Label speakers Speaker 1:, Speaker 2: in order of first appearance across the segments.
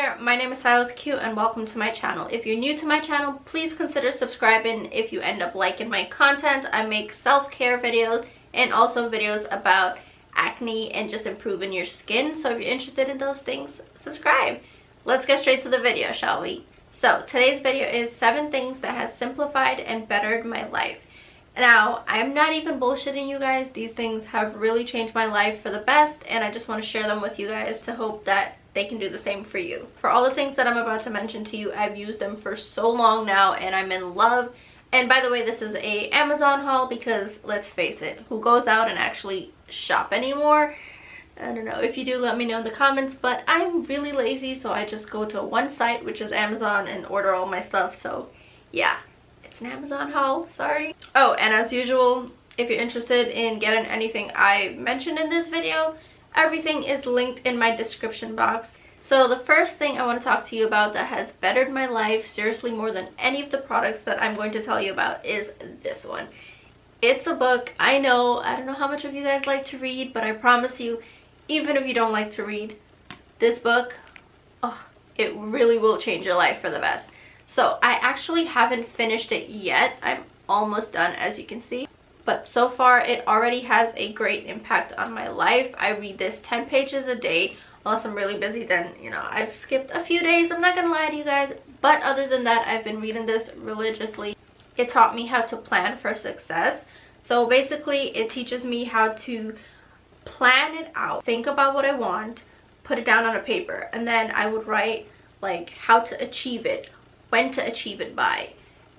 Speaker 1: there, my name is SilasQiu and welcome to my channel. If you're new to my channel, please consider subscribing if you end up liking my content. I make self-care videos and also videos about acne and just improving your skin. So if you're interested in those things, subscribe. Let's get straight to the video, shall we? So today's video is 7 things that has simplified and bettered my life. Now, I'm not even bullshitting you guys. These things have really changed my life for the best, and I just want to share them with you guys to hope that they can do the same for you. For all the things that I'm about to mention to you, I've used them for so long now and I'm in love. And by the way, this is a Amazon haul because let's face it, who goes out and actually shop anymore? I don't know. If you do, let me know in the comments, but I'm really lazy, so I just go to one site, which is Amazon, and order all my stuff. So yeah, it's an Amazon haul, sorry. Oh, and as usual, if you're interested in getting anything I mentioned in this video, everything is linked in my description box. So the first thing I want to talk to you about that has bettered my life, seriously more than any of the products that I'm going to tell you about, is this one. It's a book. I don't know how much of you guys like to read, but I promise you, even if you don't like to read, this book, oh, it really will change your life for the best. So I actually haven't finished it yet. I'm almost done, as you can see. But so far, it already has a great impact on my life. I read this 10 pages a day. Unless I'm really busy, then, you know, I've skipped a few days. I'm not gonna lie to you guys. But other than that, I've been reading this religiously. It taught me how to plan for success. So basically, it teaches me how to plan it out. Think about what I want, put it down on a paper, and then I would write, like, how to achieve it, when to achieve it by,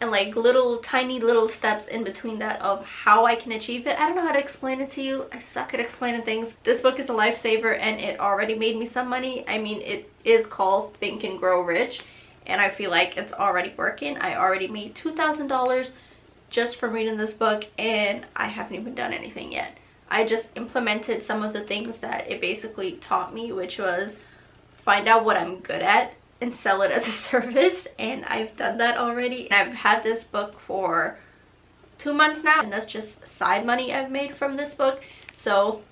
Speaker 1: and like tiny little steps in between that of how I can achieve it. I don't know how to explain it to you. I suck at explaining things. This book is a lifesaver and it already made me some money. I mean, it is called Think and Grow Rich and I feel like it's already working. I already made $2,000 just from reading this book and I haven't even done anything yet. I just implemented some of the things that it basically taught me, which was find out what I'm good at and sell it as a service, and I've done that already. I've had this book for 2 months now, and that's just side money I've made from this book, so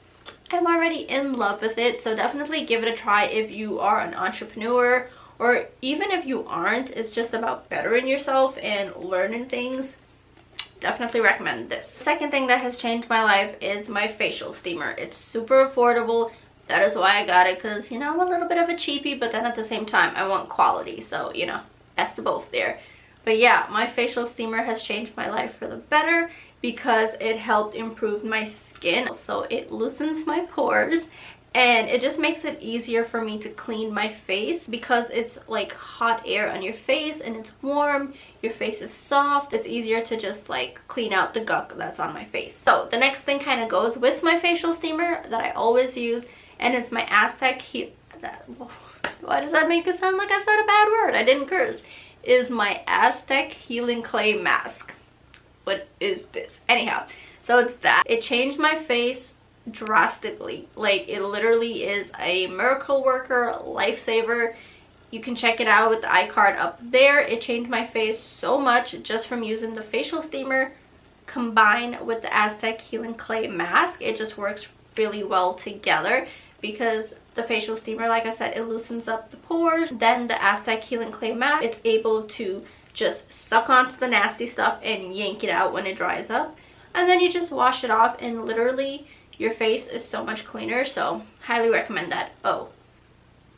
Speaker 1: I'm already in love with it. So definitely give it a try if you are an entrepreneur, or even if you aren't, it's just about bettering yourself and learning things. Definitely recommend this. The second thing that has changed my life is my facial steamer. It's super affordable. That is why I got it, because, you know, I'm a little bit of a cheapie, but then at the same time, I want quality. So, you know, best of both there. But yeah, my facial steamer has changed my life for the better because it helped improve my skin. So it loosens my pores and it just makes it easier for me to clean my face because it's like hot air on your face and it's warm. Your face is soft. It's easier to just like clean out the gunk that's on my face. So the next thing kind of goes with my facial steamer that I always use, and it's my Aztec why does that make it sound like I said a bad word? I didn't curse. Is my Aztec Healing Clay Mask. What is this? Anyhow, so it's that. It changed my face drastically. Like, it literally is a miracle worker, lifesaver. You can check it out with the iCard up there. It changed my face so much just from using the facial steamer combined with the Aztec Healing Clay Mask. It just works really well together because the facial steamer, like I said, it loosens up the pores. Then the Aztec Healing Clay Mask, it's able to just suck onto the nasty stuff and yank it out when it dries up. And then you just wash it off and literally your face is so much cleaner. So highly recommend that. Oh,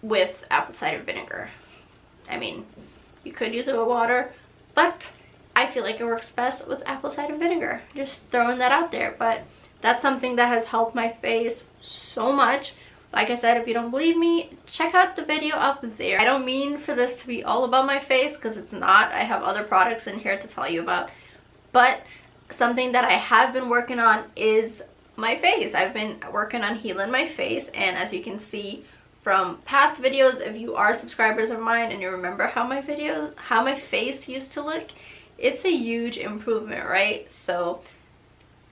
Speaker 1: with apple cider vinegar. I mean, you could use it with water, but I feel like it works best with apple cider vinegar. Just throwing that out there. But that's something that has helped my face so much. Like I said, if you don't believe me, check out the video up there. I don't mean for this to be all about my face because it's not. I have other products in here to tell you about. But something that I have been working on is my face. I've been working on healing my face, and as you can see from past videos, if you are subscribers of mine and you remember how my face used to look, it's a huge improvement, right? So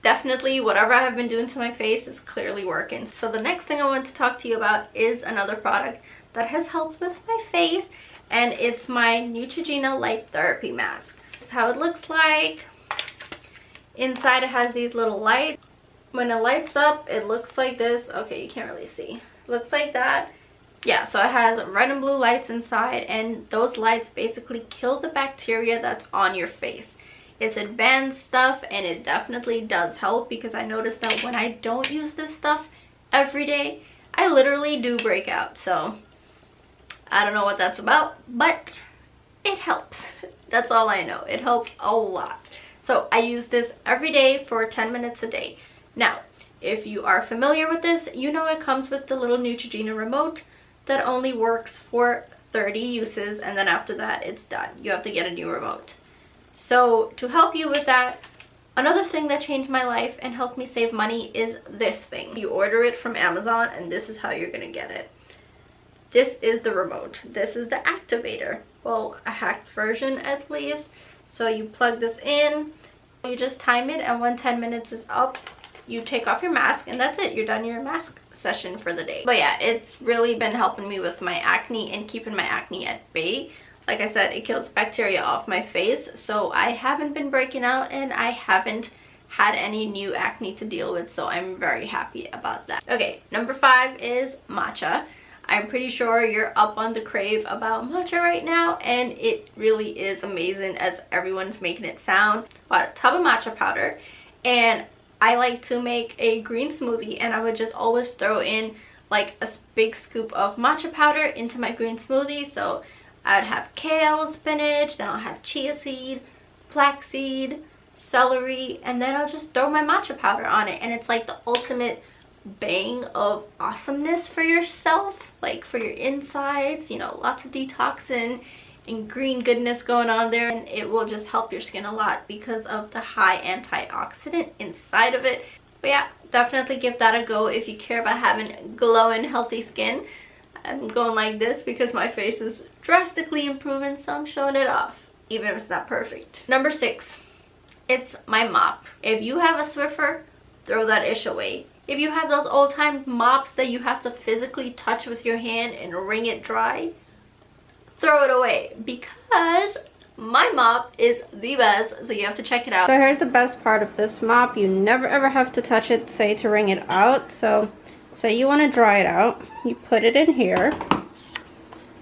Speaker 1: definitely whatever I have been doing to my face is clearly working. So the next thing I want to talk to you about is another product that has helped with my face, and it's my Neutrogena Light Therapy Mask. This is how it looks like. Inside it has these little lights. When it lights up, it looks like this. Okay, you can't really see. It looks like that. Yeah, so it has red and blue lights inside, and those lights basically kill the bacteria that's on your face. It's advanced stuff, and it definitely does help, because I noticed that when I don't use this stuff every day, I literally do break out. So I don't know what that's about, but it helps. That's all I know. It helps a lot. So I use this every day for 10 minutes a day. Now, if you are familiar with this, you know it comes with the little Neutrogena remote that only works for 30 uses, and then after that it's done. You have to get a new remote. So to help you with that, another thing that changed my life and helped me save money is this thing. You order it from Amazon, and this is how you're gonna get it. This is the remote. This is the activator. Well, a hacked version at least. So you plug this in, you just time it, and when 10 minutes is up, you take off your mask, and that's it. You're done your mask session for the day. But yeah, it's really been helping me with my acne and keeping my acne at bay. Like I said, it kills bacteria off my face, so I haven't been breaking out, and I haven't had any new acne to deal with, so I'm very happy about that. Okay, number 5 is matcha. I'm pretty sure you're up on the crave about matcha right now, and it really is amazing as everyone's making it sound. Bought a tub of matcha powder, and I like to make a green smoothie, and I would just always throw in like a big scoop of matcha powder into my green smoothie. So I'd have kale, spinach, then I'll have chia seed, flaxseed, celery, and then I'll just throw my matcha powder on it, and it's like the ultimate bang of awesomeness for yourself, like for your insides, you know, lots of detoxing and green goodness going on there, and it will just help your skin a lot because of the high antioxidant inside of it. But yeah, definitely give that a go if you care about having glowing healthy skin. I'm going like this because my face is drastically improving, so I'm showing it off even if it's not perfect. Number 6, it's my mop. If you have a Swiffer, throw that ish away. If you have those old-time mops that you have to physically touch with your hand and wring it dry, throw it away, because my mop is the best, so you have to check it out.
Speaker 2: So here's the best part of this mop. You never ever have to touch it, say, to wring it out. So you want to dry it out. You put it in here.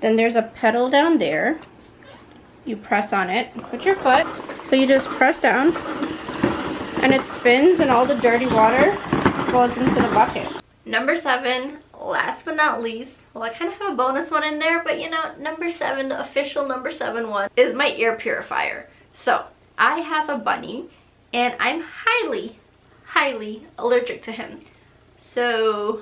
Speaker 2: Then there's a pedal down there. You press on it with your foot. So you just press down, and it spins, and all the dirty water goes into the bucket.
Speaker 1: Number 7, last but not least, well, I kind of have a bonus one in there, but you know, number 7, the official number 7 one, is my ear purifier. So I have a bunny, and I'm highly allergic to him. So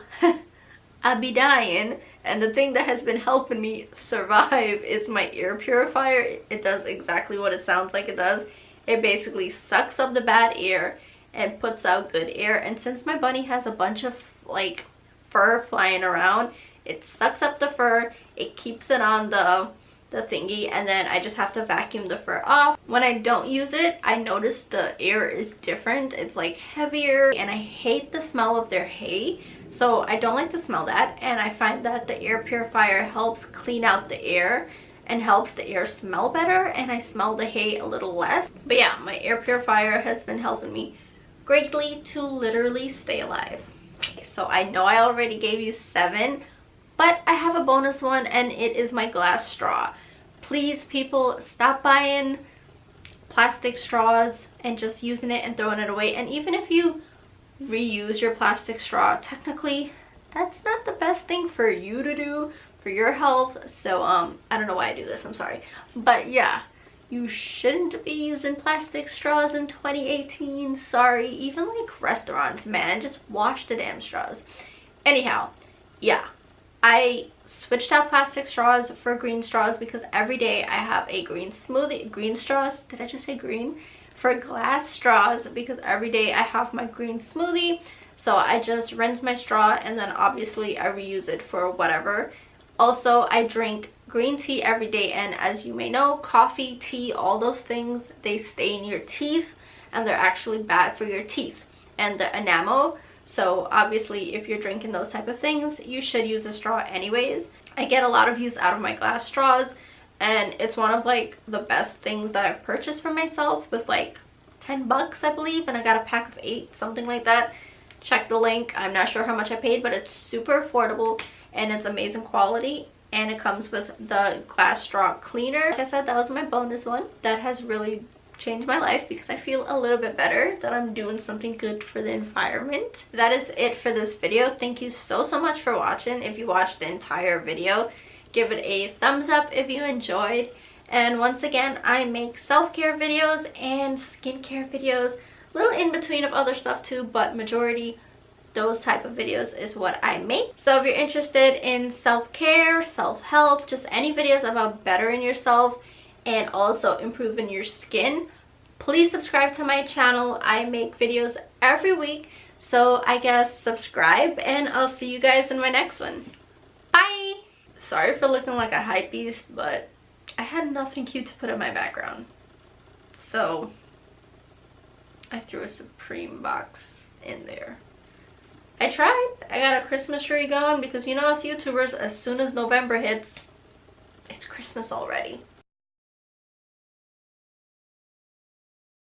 Speaker 1: I'll be dying, and the thing that has been helping me survive is my ear purifier. It does exactly what it sounds like it does. It basically sucks up the bad air and puts out good air, and since my bunny has a bunch of like fur flying around, it sucks up the fur, it keeps it on the thingy, and then I just have to vacuum the fur off. When I don't use it, I notice the air is different. It's like heavier, and I hate the smell of their hay, so I don't like to smell that, and I find that the air purifier helps clean out the air and helps the air smell better, and I smell the hay a little less. But yeah, my air purifier has been helping me greatly to literally stay alive. Okay, so I know I already gave you 7, but I have a bonus one, and it is my glass straw. Please, people, stop buying plastic straws and just using it and throwing it away. And even if you reuse your plastic straw, technically that's not the best thing for you to do for your health. So I don't know why I do this, I'm sorry, but yeah, you shouldn't be using plastic straws in 2018. Sorry. Even like restaurants, man, just wash the damn straws. Anyhow, yeah, I switched out plastic straws for green straws because every day I have a green smoothie. Green straws, did I just say green? For glass straws, because every day I have my green smoothie. So I just rinse my straw, and then obviously I reuse it for whatever. Also, I drink green tea every day, and as you may know, coffee, tea, all those things, they stay in your teeth, and they're actually bad for your teeth and the enamel. So obviously if you're drinking those type of things, you should use a straw anyways. I get a lot of use out of my glass straws, and it's one of like the best things that I've purchased for myself, with like 10 bucks I believe, and I got a pack of 8, something like that. Check the link. I'm not sure how much I paid, but it's super affordable, and it's amazing quality. And it comes with the glass straw cleaner. Like I said, that was my bonus one. That has really changed my life because I feel a little bit better that I'm doing something good for the environment. That is it for this video. Thank you so much for watching. If you watched the entire video, give it a thumbs up if you enjoyed. And once again, I make self-care videos and skincare videos, a little in between of other stuff too, but majority those type of videos is what I make. So if you're interested in self-care, self-help, just any videos about bettering yourself and also improving your skin, please subscribe to my channel. I make videos every week, so I guess subscribe, and I'll see you guys in my next one. Bye! Sorry for looking like a hype beast, but I had nothing cute to put in my background, so I threw a Supreme box in there. I tried. I got a Christmas tree going because, you know, us YouTubers, as soon as November hits, it's Christmas already.